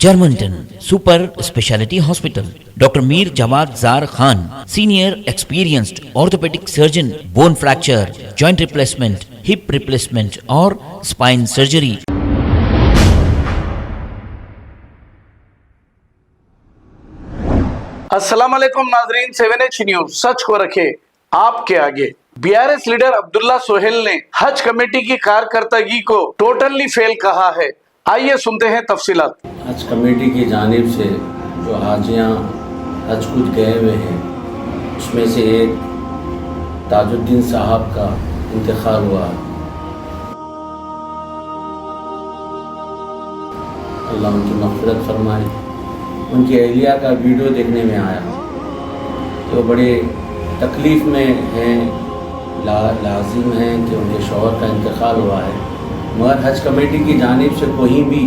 Germantown Super Speciality Hospital. Dr. Mir Jawad Zar Khan, Senior Experienced Orthopedic Surgeon, Bone Fracture, Joint Replacement, Hip Replacement or Spine Surgery. अस्सलाम वालेकुम नाजरीन, 7H news सच को रखे आपके आगे। BRS leader Abdullah Sohail ने हज कमेटी की कारकर्दगी को टोटली फेल कहा है। आइए सुनते हैं तफसीलात। हज कमेटी की जानिब से जो हाजियाँ हज कुछ गए हुए हैं उसमें से एक ताजुद्दीन साहब का इंतकाल हुआ। अल्लाह उनकी मग़फ़िरत फरमाए। उनकी अहलिया का वीडियो देखने में आया तो बड़े तकलीफ़ में हैं, लाजिम है कि उनके शौहर का इंतकाल हुआ है, मगर हज कमेटी की जानिब से कोई भी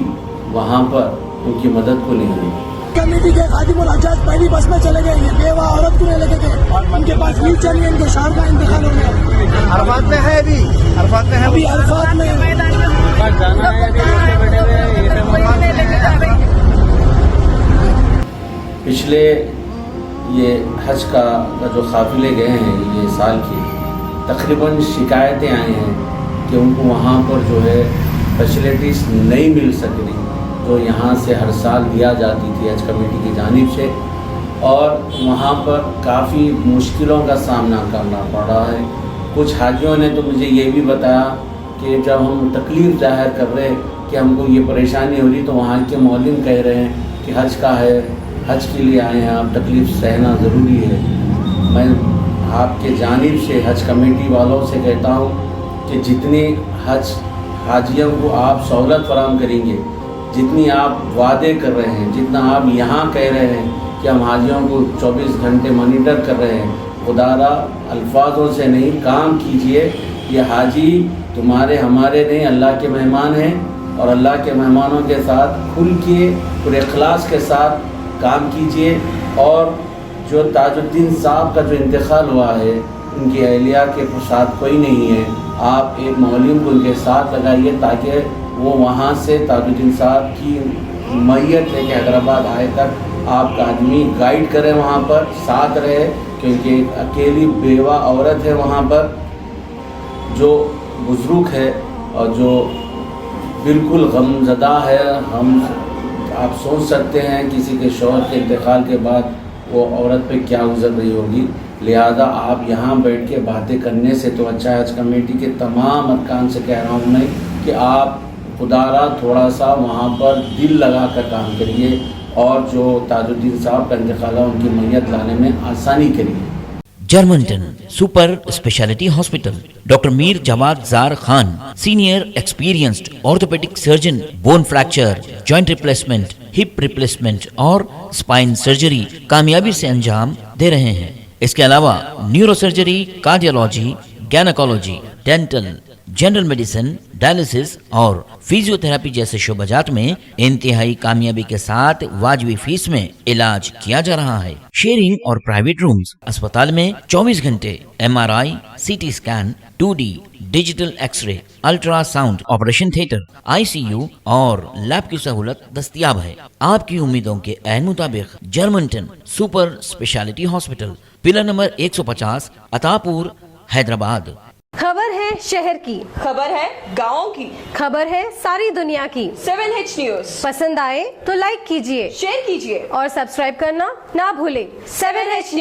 वहाँ पर उनकी मदद को नहीं हुई। कमेटी के खादिमुल हज्जाज पहली बस में चले गए, बेवा औरत को नहीं लेके गए और उनके पास व्हील चेयर में इनके शौहर का इंतकाल हो गया। अरफात में है, अभी अरफात में जाना है। पिछले ये हज का जो काफ़िले गए हैं ये साल की, तकरीबन शिकायतें आई हैं कि उनको वहाँ पर जो है फैसिलिटीज़ नहीं मिल सक रही जो यहाँ से हर साल दिया जाती थी हज कमेटी की जानिब से, और वहाँ पर काफ़ी मुश्किलों का सामना करना पड़ रहा है। कुछ हाजियों ने तो मुझे ये भी बताया कि जब हम तकलीफ़ ज़ाहिर कर रहे कि हमको ये परेशानी हो रही तो वहाँ के मौलिम कह रहे हैं कि हज का है, हज के लिए आए हैं, आप तकलीफ़ सहना ज़रूरी है। मैं आपके जानिब से हज कमेटी वालों से कहता हूँ कि जितनी हज हाजियों को आप सहूलत फराहम करेंगे, जितनी आप वादे कर रहे हैं, जितना आप यहाँ कह रहे हैं कि हम हाजियों को 24 घंटे मॉनिटर कर रहे हैं, खुदारा अल्फाजों से नहीं काम कीजिए। ये हाजी तुम्हारे हमारे नहीं, अल्लाह के मेहमान हैं और अल्लाह के मेहमानों के साथ खुल के पूरे इखलास के साथ काम कीजिए। और जो ताजुद्दीन साहब का जो इंतकाल हुआ है, उनकी अहलिया के साथ कोई नहीं है, आप एक मौलिम को उनके साथ लगाइए ताकि वो वहाँ से ताजुद्दीन साहब की मैयत लेके हैदराबाद आए तक आपका आदमी गाइड करे, वहाँ पर साथ रहे, क्योंकि एक अकेली बेवा औरत है वहाँ पर जो बुज़ुर्ग है और जो बिल्कुल गमज़दा है। आप सोच सकते हैं किसी के शौहर के इंतकाल के बाद वो औरत पे क्या गुजर रही होगी। लिहाजा आप यहाँ बैठ के बातें करने से तो अच्छा है, हज कमेटी के तमाम अरकान से कह रहा हूँ मैं कि आप खुदारा थोड़ा सा वहाँ पर दिल लगा कर काम करिए और जो ताजुद्दीन साहब का इंतकाल है उनकी मैयत लाने में आसानी करिए। Germantown Super Speciality Hospital. Dr. Mir Jawad Zar Khan, Senior Experienced Orthopedic Surgeon, Bone Fracture, Joint Replacement, Hip Replacement और Spine Surgery कामयाबी से अंजाम दे रहे हैं। इसके अलावा neuro surgery, cardiology, gynaecology, dental, general medicine, dialysis और फिजियोथेरेपी जैसे शोबाजात में इंतहाई कामयाबी के साथ वाजबी फीस में इलाज किया जा रहा है। शेयरिंग और प्राइवेट रूम्स, अस्पताल में 24 घंटे MRI, CT scan, 2D digital x-ray, ultrasound, operation theatre, ICU और लैब की सहूलत दस्तयाब है। आपकी उम्मीदों के ऐन मुताबिक Germanten super speciality hospital, pillar number 150, Attapur, Hyderabad. खबर है शहर की, खबर है गाँव की, खबर है सारी दुनिया की। 7H न्यूज पसंद आए तो लाइक कीजिए, शेयर कीजिए और सब्सक्राइब करना ना भूलें। 7H news.